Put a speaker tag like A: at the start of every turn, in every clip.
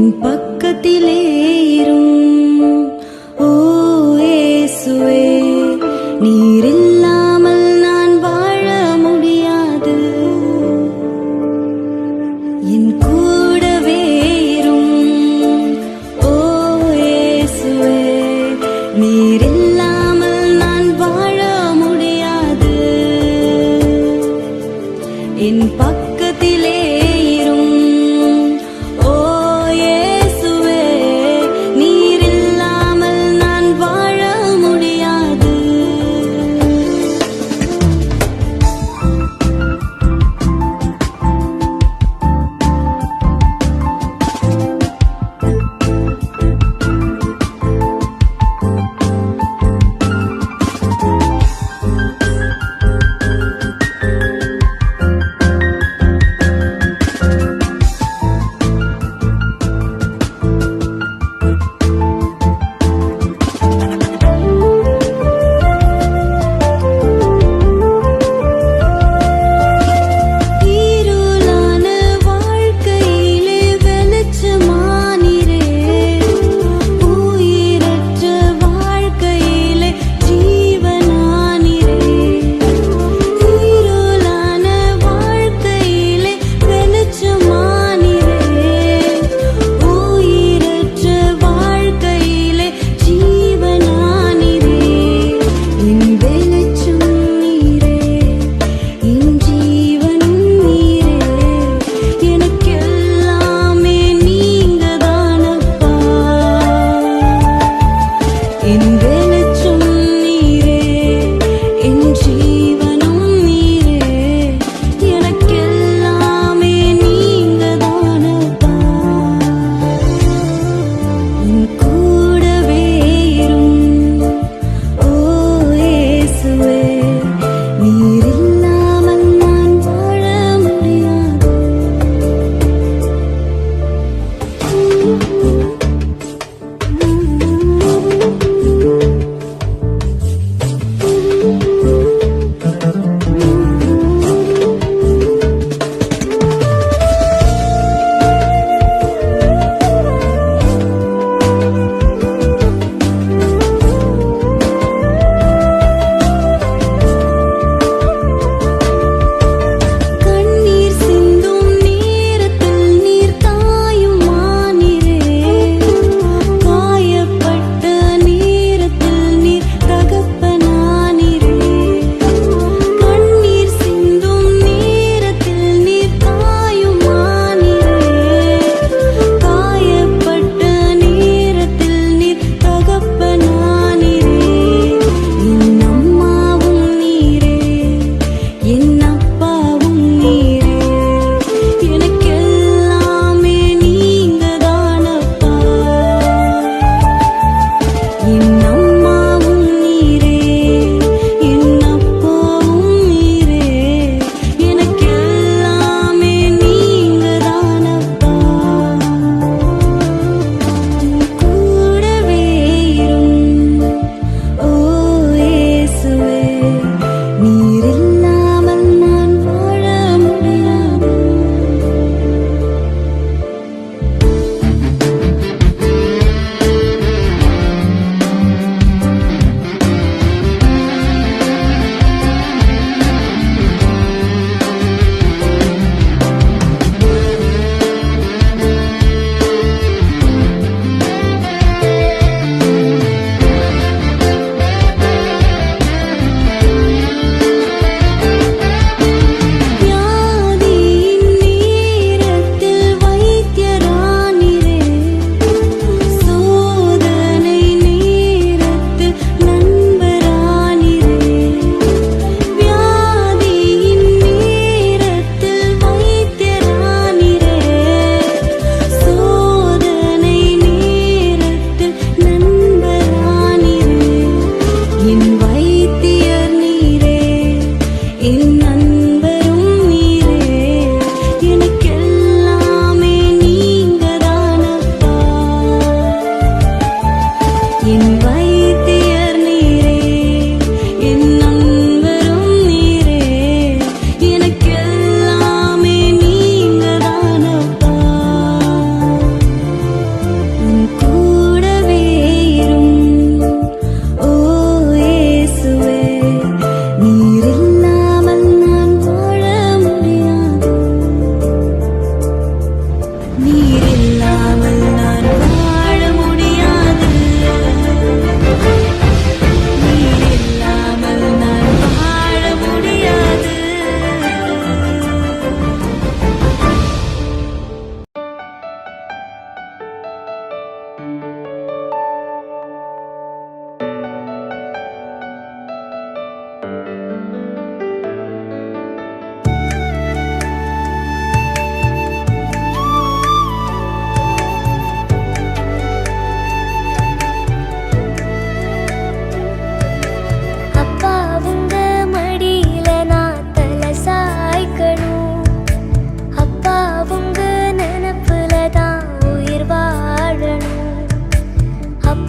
A: என் பக்கத்திலே இரும். ஓ இயேசுவே, நீர் இல்லாமல் நான் வாழ முடியாது. என் கூடவே இரும். ஓ இயேசுவே, நீர் இல்லாமல் நான் வாழ முடியாது. என் பக்கத்திலே இரும். ஓ இயேசுவே, நீர் இல்லாமல் நான் வாழ முடியாது.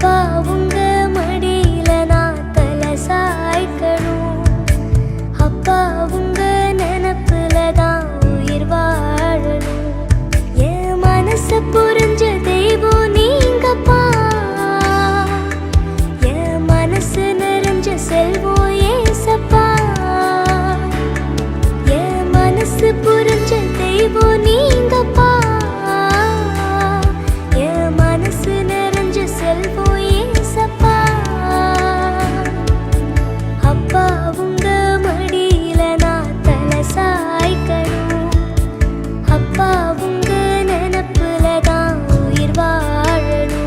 B: அப்பா உங்க மடியில நான் தலை சாய்க்கணும். அப்பா உங்க நினப்புல தான் உயிர் வாழணும். என் மனசு புரிஞ்ச தெய்வம் நீங்கப்பா. என் மனசு நிறைஞ்ச செல்வம் ஏசப்பா. என் மனசு புரிஞ்ச தெய்வம் நீங்கப்பா. என் மனசு நிறைஞ்ச செல்வம் ஏசப்பா. அப்பா உங்க மடியில நான் தலை சாய்க்கணும். அப்பா உங்க நினப்புல தான் உயிர் வாழணும்.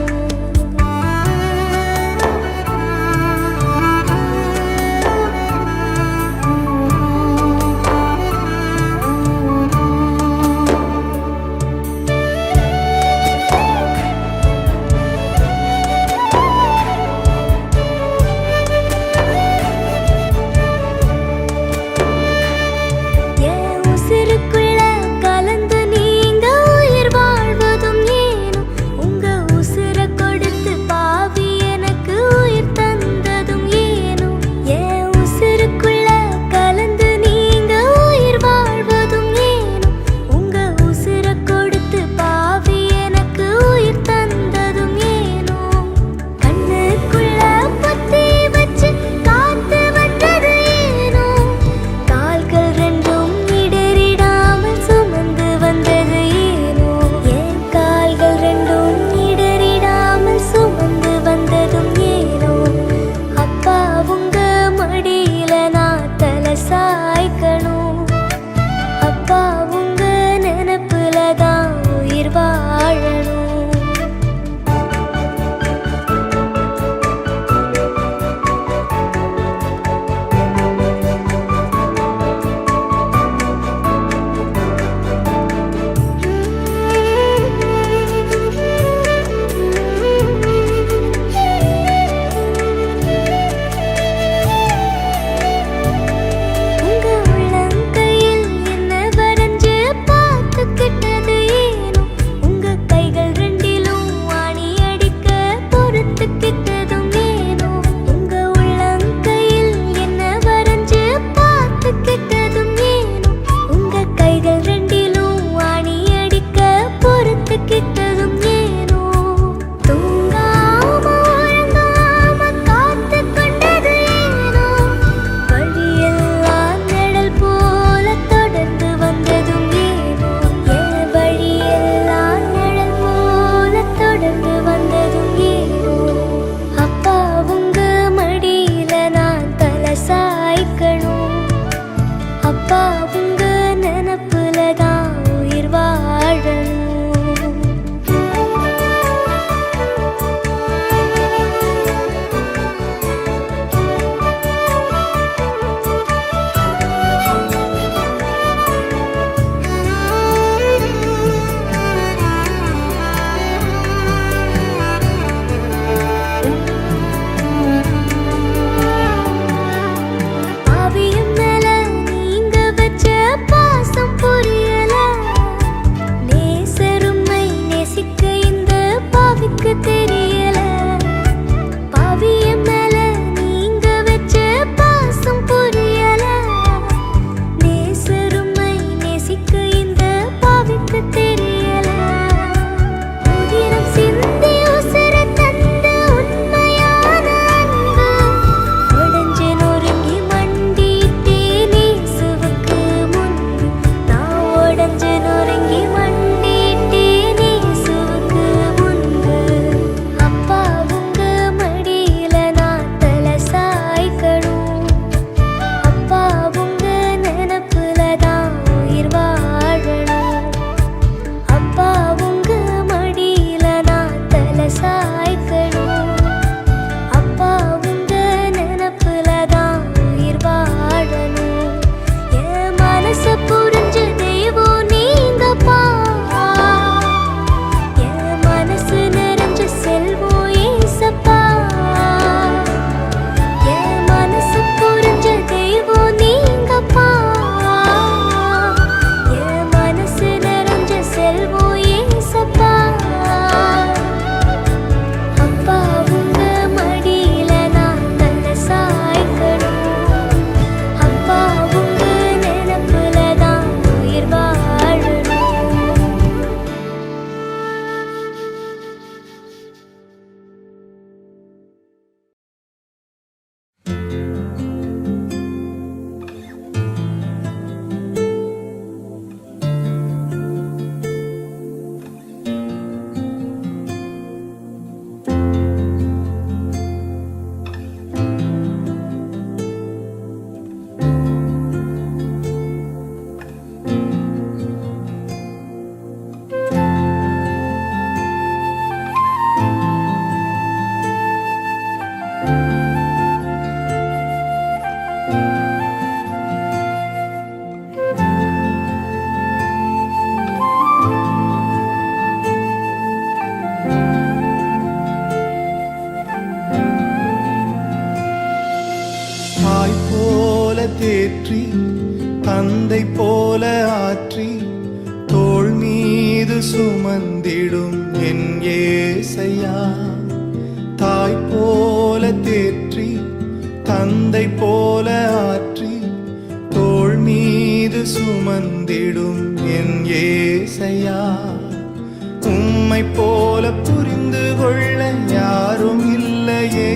B: என் உசிருக்குள்ள கலந்து நீங்க உயிர் வாழ்வதும் ஏனும். உங்க உசிரை கொடுத்து பாவி எனக்கு உயிர் தந்ததும் ஏனும். என் உசிருக்குள்ள கலந்து நீங்க உயிர் வாழ்வதும் ஏனும். உங்க உசிரை கொடுத்து பாவி எனக்கு உயிர் தந்ததும் ஏனும். கண்ணுக்குள்ள பொத்தி வச்சு காத்து வந்தது ஏனும். கால்கள் ரெண்டும் இடறிடாமல் சுமந்து வந்தது ஏனும். என் கால்கள் ரெண்டும் இடறிடாமல் சுமந்து வந்ததும் ஏனும். அப்பா உங்க மடியில நான் தலை சாய்க்கணும். அப்பா உங்க நினப்புல தான் உயிர் வாழணும். உங்க உள்ளங்கையில் என்ன வரைஞ்சு பார்த்துக்கிட்டது ஏனும். உங்க கைகள் ரெண்டிலும் ஆணி அடிக்க பொறுத்துக்கிட்டதும் ஏனும். உங்க உள்ளங்கையில் என்ன வரைஞ்சு பார்த்துக்கிட்டதும் ஏனும். உங்க கைகள் ரெண்டிலும் ஆணி அடிக்க பொறுத்துக்கிட்டதும் ஏனும். தூங்காம உறங்காம காத்து கொண்டது ஏனும். வழியெல்லாம் நிழல் போல தொடர்ந்து வந்ததும் ஏனும். என் வழியெல்லாம் நிழல் போல தொடர்ந்து வந்ததும் ஏனும். அப்பா உங்க மடியில நான் தலை சாய்க்கணும். அப்பா உங்க நினப்புல தான் உயிர் வாழணும். பாவியம் மேல நீங்க வச்ச பாசம் புரியல. நேசருமை நேசிக்க இந்த பாவிக்கு தெரியல. பாவியம் மேல நீங்க வச்ச பாசம் புரியல. நேசருமை நேசிக்க இந்த பாவிக்கு தெரியல. உதிரம் சிந்தி உசுரை தந்த உண்மையான அன்பு. உடைஞ்சு நொறுங்கி மண்டிட்டேன் இயேசுவுக்கு முன்பு. நான் உடைஞ்சு நொறுங்கி மண்டிட்டேன் இயேசுவுக்கு முன்பு. அப்பா உங்க மடியில நான் தலை சாய்க்கணும். அப்பா உங்க நினப்புல தான் உயிர் வாழணும். அப்பா உங்க மடியில நான் தலை சாய்க்கணும். அப்பா உங்க நினப்புல தான் உயிர் வாழணும். என் மனசு புரிஞ்ச தெய்வம் நீங்கப்பா. என் மனசு நிறைஞ்ச செல்வம் ஏசப்பா. என் மனசு புரிஞ்ச தெய்வம் நீங்கப்பா. என் மனசு நிறைஞ்ச செல்வம் ஏசப்பா.
C: தேற்றி தந்தை போல ஆற்றி தோள் மீது சுமந்திடும் என் ஏசையா. தாய் போல தேற்றி தந்தை போல ஆற்றி தோள் மீது சுமந்திடும் என் ஏசையா. உம்மை போல புரிந்து கொள்ள யாரும் இல்லையே,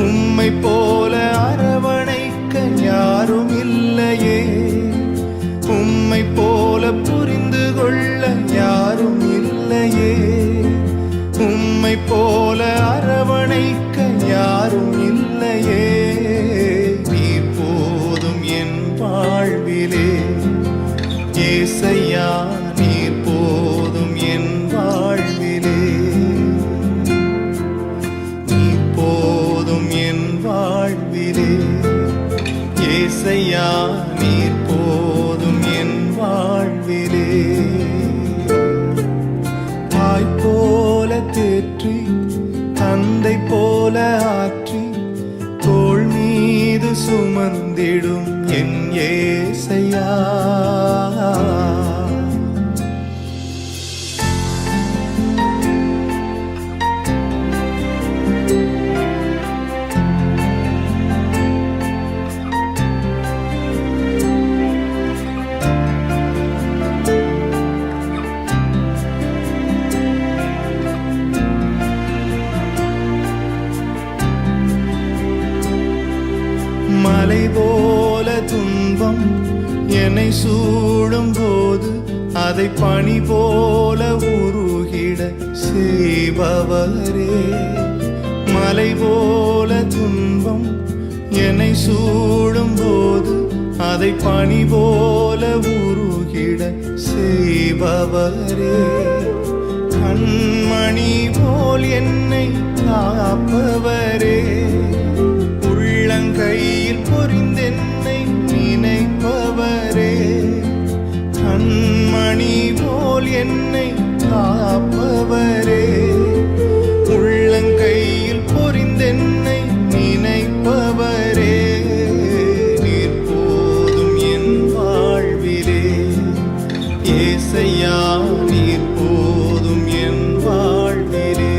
C: உம்மை போல அரவணைக்க யாரும் இல்லையே, உம்மை போல புரிந்து கொள்ள யாரும் இல்லையே, உம்மை போல அரவணைக்க யாரும் இல்லையே. நீர் போதும் என் வாழ்விலே ஏசையா, நீர் போதும் என் வாழ்விலே, நீர் போதும் என் வாழ்விலே ஏசையா, நீர் போதும் என் வாழ்விலே. தாய் போல தேற்றி தந்தை போல ஆற்றி தோள் மீது சுமந்திடும் என் ஏசையா. மலை போல துன்பம் என்னை சூடும் போது அதை பனி போல உருகிட செய்பவரே. மலை போல துன்பம் என்னை சூடும் போது அதை பனி போல உருகிட செய்பவரே. கண்மணி போல் என்னை காப்பவரே, உள்ளங்கையில் பொறிந்தென்னை நினைப்பவரே. கண்மணி போல் என்னை காப்பவரே, உள்ளங்கையில் பொறிந்தென்னை நினைப்பவரே. நீர் போதும் என் வாழ்விலே ஏசையா, நீர் போதும் என் வாழ்விலே,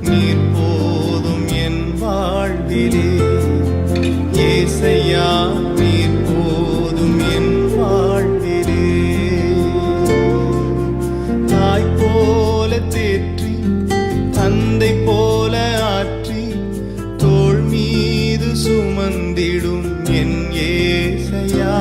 C: நீர் போதும் என் வாழ்விலே ஏசையா, நீர் போதும் என் வாழ்விலே. தாய் போல தேற்றி தந்தை போல ஆற்றி தோள் மீது சுமந்திடும் என் ஏசையா.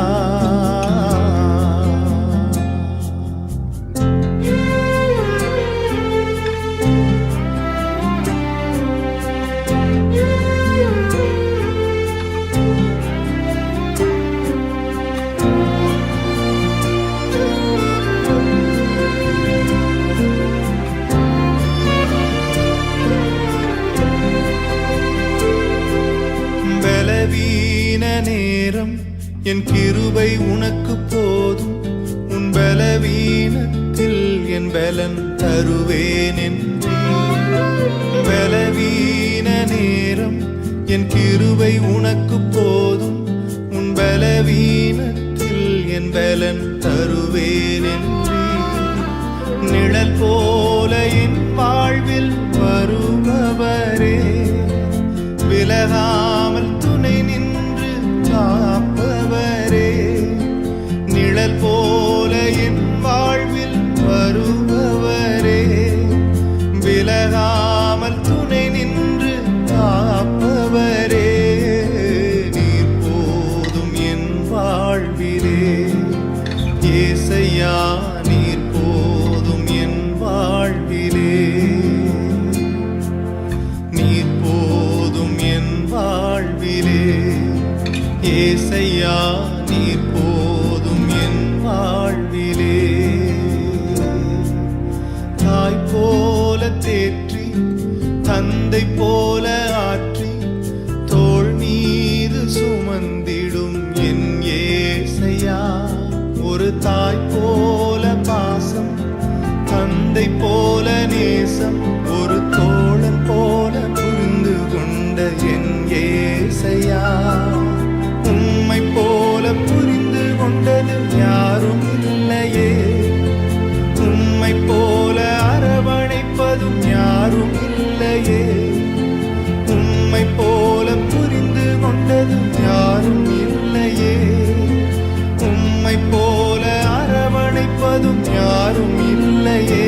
C: பலவீன நேரம் என் கிருபை உனக்கு போதும், உன் பலவீனத்தில் என் பலன் தருவேன் என்றே. பலவீன நேரம் என் கிருபை உனக்கு போதும், உன் பலவீனத்தில் என் பலன் தருவேன் என்றே. நிழல் போல என் வாழ்வில் வருபவரே, விலகாமல் துணை நின்று காப்பவரே. நிழல் போல என் வாழ்வில் வருபவரே, விலகாமல் துணை நின்று காப்பவரே. நீர் போதும் என் வாழ்விலே ஏசையா, நீர் போதும் என் வாழ்விலே, நீர் போதும் என் வாழ்விலே ஏசையா, நீர் போதும் என் வாழ்விலே. தாய் போல தேற்றி தந்தை போல ஆற்றி தோள் மீது சுமந்திடும் என் ஏசையா. ஒரு தாய் போல பாசம், தந்தை போல நேசம், ஒரு தோழன் போல புரிந்து கொண்ட என் ஏசையா. ஏசையா. உம்மை போல புரிந்து கொண்டது யாரும் இல்லையே, உம்மை போல அரவணைப்பதும் யாரும் இல்லையே, உம்மை போல புரிந்து கொண்டதும் யாரும் இல்லையே, உம்மை போல அரவணைப்பதும் யாரும் இல்லையே.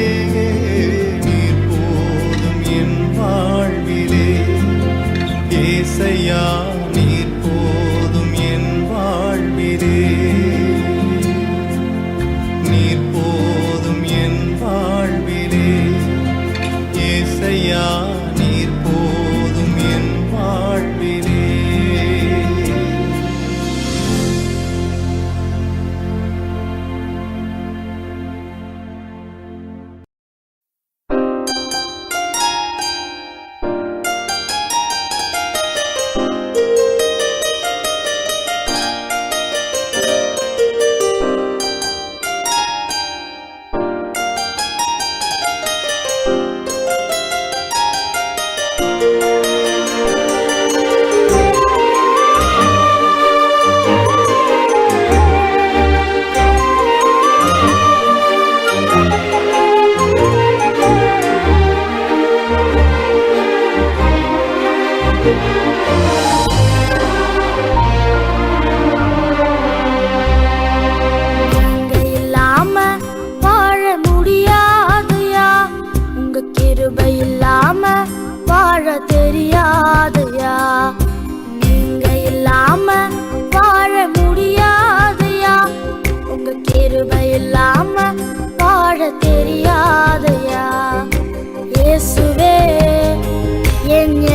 C: நீர் போதும் என் வாழ்விலே ஏசையா, நீர் போதும் என் வாழ்விலே, நீர் போதும் என் வாழ்விலே ஏசையா, நீர் போதும் என் வாழ்விலே.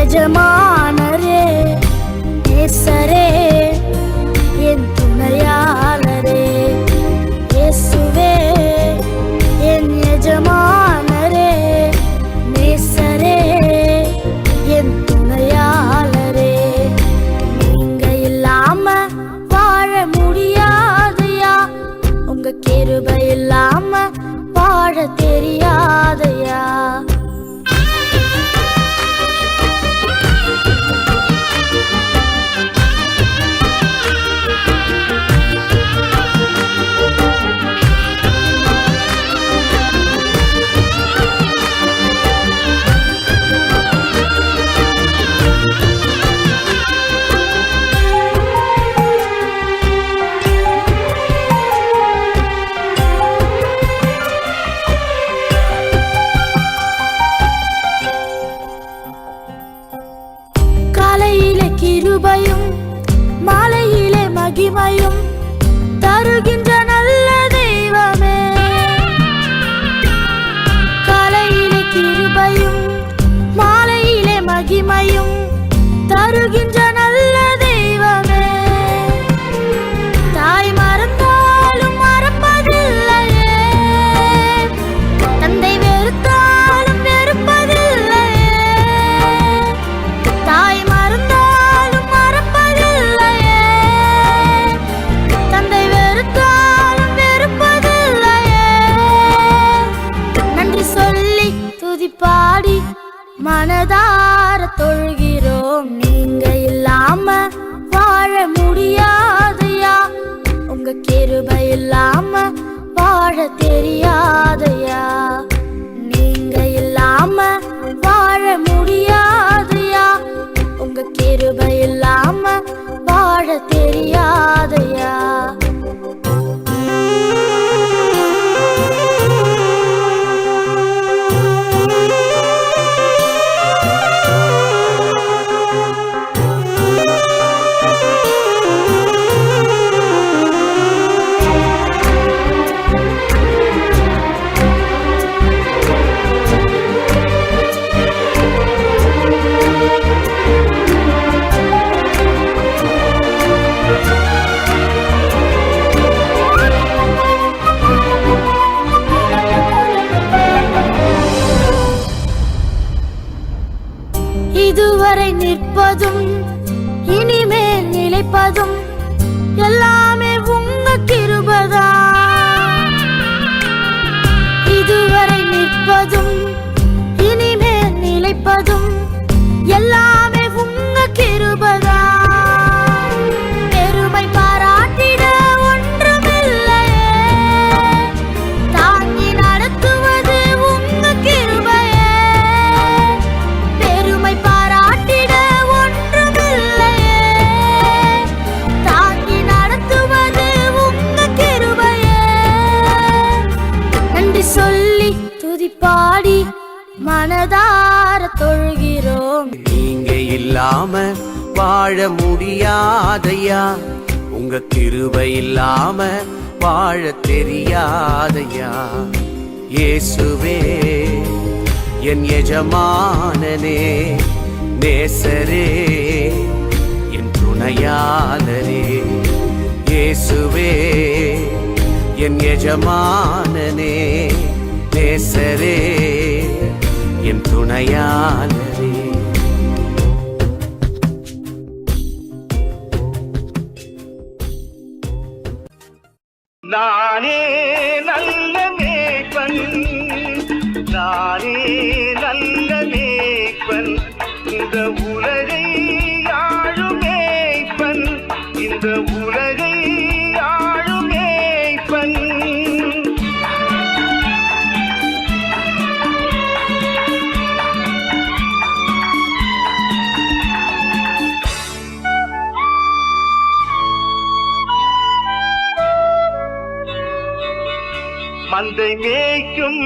B: எஜமானரே, நேசரே, என் துணையாளரே, இயேசுவே என் எஜமானரே, நேசரே, என் துணையாளரே. நீங்க இல்லாம வாழ முடியாதையா, உங்க கிருபை இல்லாம வாழ தெரியாதையா. கிருபையும் மாலையிலே மகிமையும் தருகின்ற நல்ல தெய்வமே, காலையிலே கிருபையும் மாலையிலே மகிமையும் தருகின்ற நல்ல தெய்வமே. தாய் மறந்தாலும் மறப்பதில்லையே, தந்தை வெறுத்தாலும் வெறுப்பதில்லையே, தாய் பாடி மனதார தொழுகிறோம். நீங்க இல்லாம வாழ முடியாதையா, உங்க கிருபை இல்லாம வாழ தெரியாதையா. நீங்க இல்லாம வாழ முடியாதையா, உங்க கிருபை இல்லாம வாழ தெரியாதையா. இதுவரை நிற்பதும் இனிமேல் நிலைப்பதும் எல்லாமே உங்க கிருபைதா. இதுவரை நிற்பதும் இனிமேல் நிலைப்பதும் எல்லாமே உங்க கிருபைதா. பாடி மனதார தொழுகிறோம்.
D: நீங்க இல்லாம வாழ முடியாதையா, உங்க கிருபை இல்லாம வாழ தெரியாதையா. இயேசுவே என் எஜமானனே, நேசரே என் துணையாளரே. இயேசுவே என் எஜமானனே, நேசரே என் துணையாளரே.
E: நானே நல்ல மேய்ப்பன், நானே நல்ல மேய்ப்பன், இந்த உலகை ஆளும் மேய்ப்பன், இந்த உலகை ஆளும் மேய்ப்பன். மந்தை மேய்க்கும்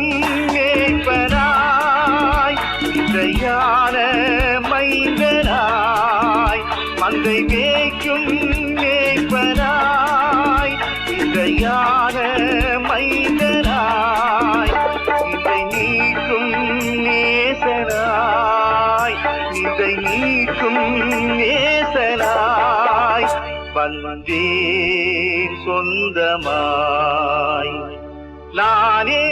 E: மேய்ப்பனாய், இசையான மைந்தனாய். மந்தை மேய்க்கும் மேய்ப்பனாய், இசையான மைந்தனாய். இதை நீக்கும் நேசனாய், இதை நீக்கும் நேசனாய். வந்தேன் சொந்தமாய், நானே